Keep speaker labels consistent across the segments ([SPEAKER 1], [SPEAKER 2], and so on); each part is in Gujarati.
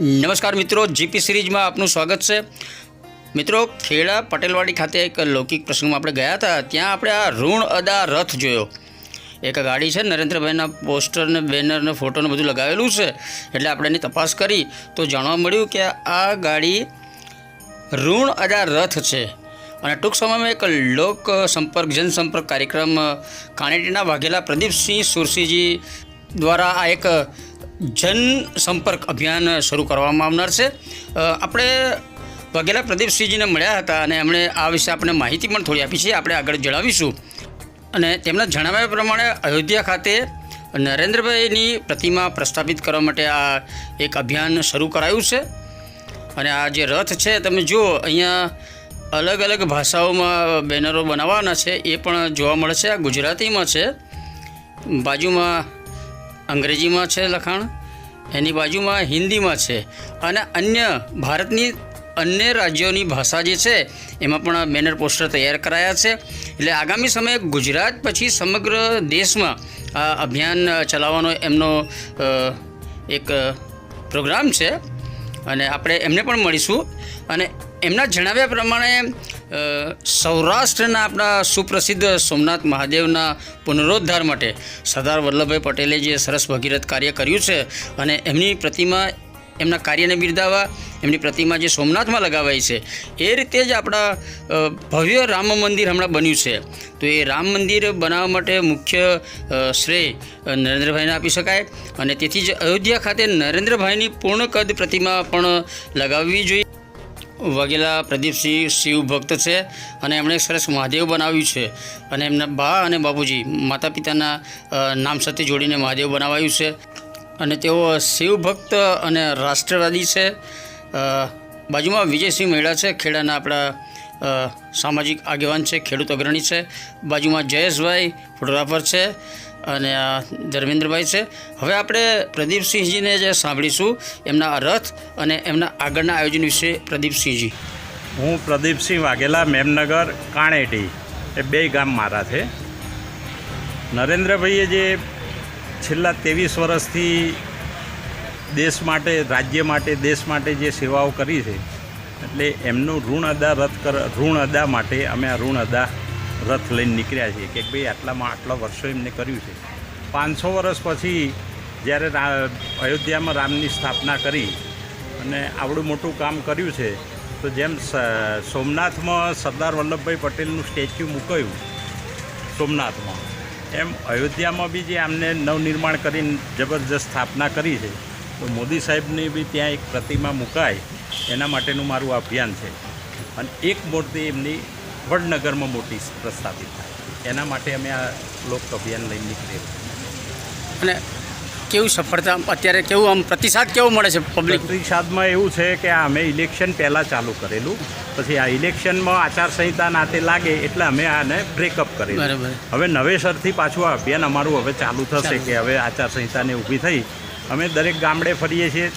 [SPEAKER 1] નમસ્કાર મિત્રો, જીપી સિરીઝમાં આપનું સ્વાગત છે। મિત્રો, ખેડા પટેલવાડી ખાતે એક લૌકિક પ્રસંગમાં આપણે ગયા હતા। ત્યાં આપણે આ ઋણ અદા રથ જોયો। એક ગાડી છે, નરેન્દ્રભાઈના પોસ્ટર ને બેનર ને ફોટો ને બધું લગાવેલું છે। એટલે આપણે એની તપાસ કરી તો જાણવા મળ્યું કે આ ગાડી ઋણ અદા રથ છે। અને ટૂંક સમયમાં એક લોક સંપર્ક જનસંપર્ક કાર્યક્રમ કાણેટીના વાઘેલા પ્રદીપસિંહ સુરસીજી દ્વારા આ એક જનસંપર્ક અભિયાન શરૂ કરવામાં આવનાર છે। આપણે વાઘેલા પ્રદીપસિંહજીને મળ્યા હતા અને એમણે આ વિશે આપણે માહિતી પણ થોડી આપી છે, આપણે આગળ જણાવીશું। અને તેમના જણાવ્યા પ્રમાણે અયોધ્યા ખાતે નરેન્દ્રભાઈની પ્રતિમા પ્રસ્થાપિત કરવા માટે આ એક અભિયાન શરૂ કરાયું છે। અને આ જે રથ છે તમે જુઓ, અહીંયા અલગ અલગ ભાષાઓમાં બેનરો બનાવવાના છે, એ પણ જોવા મળે છે। આ ગુજરાતીમાં છે, બાજુમાં અંગ્રેજીમાં છે લખાણ, એની બાજુમાં હિન્દીમાં છે, અને અન્ય ભારતની અન્ય રાજ્યોની ભાષા જે છે એમાં પણ બેનર પોસ્ટર તૈયાર કરાયા છે। એટલે આગામી સમયે ગુજરાત પછી સમગ્ર દેશમાં આ અભિયાન ચલાવવાનો એમનો એક પ્રોગ્રામ છે। અને આપણે એમને પણ મળીશું। અને એમના જણાવ્યા પ્રમાણે સૌરાષ્ટ્રના આપણા સુપ્રસિદ્ધ સોમનાથ મહાદેવના પુનરોદ્ધાર માટે સરદાર વલ્લભભાઈ પટેલે જે સરસ ભગીરથ કાર્ય કર્યું છે અને એમની પ્રતિમા, એમના કાર્યને બિરદાવવા એમની પ્રતિમા જે સોમનાથમાં લગાવાઈ છે, એ રીતે જ આપણા ભવ્ય રામ મંદિર હમણાં બન્યું છે। તો એ રામ મંદિર બનાવવા માટે મુખ્ય શ્રેય નરેન્દ્રભાઈને આપી શકાય। અને તેથી જ અયોધ્યા ખાતે નરેન્દ્રભાઈની પૂર્ણ કદ પ્રતિમા પણ લગાવવી જોઈએ। વાઘેલા પ્રદીપસિંહ શિવ ભક્ત છે અને એમણે સરસ મહાદેવ બનાવ્યું છે, અને એમના બા અને બાપુજી માતા પિતાના નામ સાથે જોડીને મહાદેવ બનાવાયું છે। અને તેઓ શિવ ભક્ત અને રાષ્ટ્રવાદી છે। બાજુમાં વિજયસિંહ મહિડા છે, ખેડાના આપણા સામાજિક આગેવાન છે, ખેડૂત અગ્રણી છે। બાજુમાં જયેશભાઈ ફોટોગ્રાફર છે, અને આ ધર્મેન્દ્રભાઈ છે। હવે આપણે પ્રદીપસિંહજીને જે સાંભળીશું એમના રથ અને એમના આગળના આયોજન વિશે। પ્રદીપસિંહજી:
[SPEAKER 2] હું પ્રદીપસિંહ વાઘેલા, મેમનગર, કાણેટી, એ બે ગામ મારા છે। નરેન્દ્રભાઈએ જે છેલ્લા 23 વર્ષથી દેશ માટે, રાજ્ય માટે, દેશ માટે જે સેવાઓ કરી છે, એટલે એમનું ઋણ અદા માટે અમે આ ઋણ અદા રથ લઈને નીકળ્યા છીએ કે ભાઈ આટલા વર્ષો એમને કર્યું છે। 500 વર્ષ પછી જ્યારે અયોધ્યામાં રામની સ્થાપના કરી અને આવડું મોટું કામ કર્યું છે, તો જેમ સોમનાથમાં સરદાર વલ્લભભાઈ પટેલનું સ્ટેચ્યુ મૂકાયું સોમનાથમાં, એમ અયોધ્યામાં બી જે આમને નવનિર્માણ કરીને જબરજસ્ત સ્થાપના કરી છે, તો મોદી સાહેબની બી ત્યાં એક પ્રતિમા મુકાય, એના માટેનું મારું અભિયાન છે। અને એક મૂર્તિ એમની વડનગરમાં મોટી પ્રસ્થાપિત થાય, એના માટે અમે આ લોક અભિયાન લઈને નીકળીએ।
[SPEAKER 1] અને કેવું સફળતા અત્યારે, કેવું આમ પ્રતિસાદ કેવો મળે છે પબ્લિક?
[SPEAKER 2] પ્રતિસાદમાં એવું છે કે અમે ઇલેક્શન પહેલાં ચાલુ કરેલું, પછી આ ઇલેક્શનમાં આચારસંહિતા નાતે લાગે એટલે અમે આને બ્રેકઅપ કરેલું।
[SPEAKER 1] બરાબર।
[SPEAKER 2] હવે નવેસરથી પાછું આ અભિયાન અમારું હવે ચાલુ થશે કે હવે આચારસંહિતાને ઊભી થઈ અમે દરેક ગામડે ફરીએ છીએ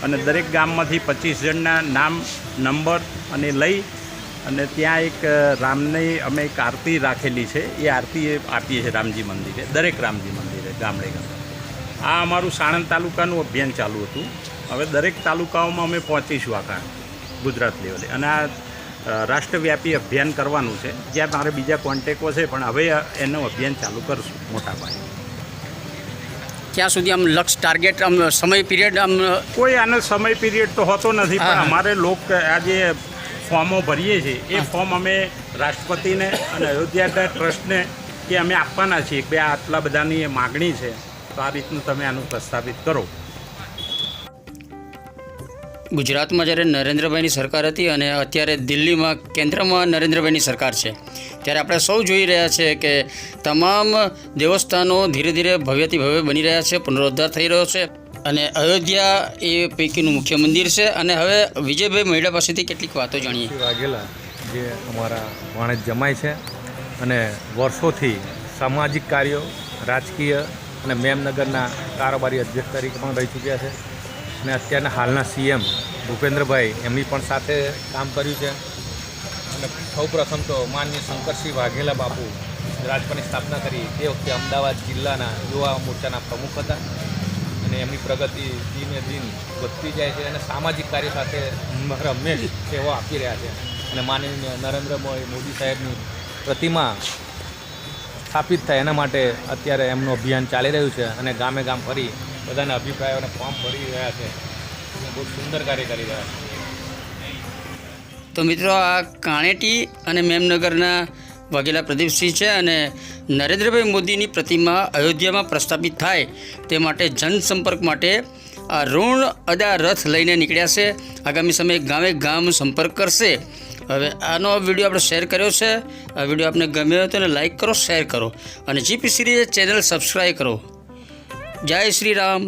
[SPEAKER 2] અને દરેક ગામમાંથી 25 જણના નામ, નંબર અને લઈ અને ત્યાં એક રામની અમે એક આરતી રાખેલી છે, એ આરતી આપીએ છીએ રામજી મંદિરે, દરેક રામજી મંદિરે ગામડે ગામડે। આ અમારું સાણંદ તાલુકાનું અભિયાન ચાલુ હતું। હવે દરેક તાલુકાઓમાં અમે પહોંચીશું આખા ગુજરાત લેવલે, અને આ રાષ્ટ્રવ્યાપી અભિયાન કરવાનું છે, જ્યાં મારે બીજા કોન્ટેક્ટો છે, પણ હવે એનું અભિયાન ચાલુ કરશું મોટા પાયે।
[SPEAKER 1] ક્યાં સુધી આમ લક્ષ, ટાર્ગેટ, આમ સમય પિરિયડ? આમ
[SPEAKER 2] કોઈ આનો સમય પિરિયડ તો હોતો નથી, પણ અમારે આ જે ફોર્મો ભરીએ છીએ એ ફોર્મ અમે રાષ્ટ્રપતિને અને અયોધ્યા ટ્રસ્ટને કે અમે આપવાના છીએ કે આટલા બધાની માગણી છે, તો આ રીતનું તમે આનું પ્રસ્થાપિત કરો।
[SPEAKER 1] ગુજરાતમાં જ્યારે નરેન્દ્રભાઈની સરકાર હતી અને અત્યારે દિલ્હીમાં કેન્દ્રમાં નરેન્દ્રભાઈની સરકાર છે, ત્યારે આપણે સૌ જોઈ રહ્યા છે કે તમામ દેવસ્થાનો ધીરે ધીરે ભવ્યથી ભવ્ય બની રહ્યા છે, પુનરોદ્ધાર થઈ રહ્યો છે, અને અયોધ્યા એ પૈકીનું મુખ્ય મંદિર છે। અને હવે વિજયભાઈ મહિડા પાસેથી કેટલીક વાતો જાણીએ।
[SPEAKER 3] વાઘેલા જે અમારા વાણિજ જમાય છે અને વર્ષોથી સામાજિક કાર્યો, રાજકીય અને મેમનગરના કારોબારી અધ્યક્ષ તરીકે પણ રહી ચૂક્યા છે, અને અત્યારના હાલના સીએમ ભૂપેન્દ્રભાઈ એમની પણ સાથે કામ કર્યું છે। અને સૌપ્રથમ તો માનનીય શંકરસિંહ વાઘેલા બાપુ રાજપાની સ્થાપના કરી તે વખતે અમદાવાદ જિલ્લાના યુવા મોરચાના પ્રમુખ હતા, અને અને એમની પ્રગતિ દિને દિન વધતી જાય છે અને સામાજિક કાર્ય સાથે હંમેશ સેવા આપી રહ્યા છે અને માનનીય નરેન્દ્ર મોદી સાહેબની પ્રતિમા સ્થાપિત થાય એના માટે અત્યારે એમનું અભિયાન ચાલી રહ્યું છે અને ગામે ગામ ફરી બધાના અભિપ્રાયોને ફોર્મ ભરી રહ્યા છે અને બહુ સુંદર કાર્ય કરી રહ્યા છે.
[SPEAKER 1] તો મિત્રો આ કાણેટી અને મેમનગરના વાઘેલા પ્રદીપસિંહ છે અને નરેન્દ્રભાઈ મોદીની પ્રતિમા અયોધ્યામાં પ્રસ્થાપિત થાય તે માટે જનસંપર્ક માટે આ ઋણ અદા રથ લઈને નીકળ્યા છે. આગામી સમયે ગામે ગામ સંપર્ક કરશે. હવે આનો વિડીયો આપણે શેર કર્યો છે. આ વિડીયો આપને ગમ્યો હોય તો એને લાઈક કરો, શેર કરો અને જીપી સિરીઝ ચેનલ સબસ્ક્રાઈબ કરો. જય શ્રી રામ.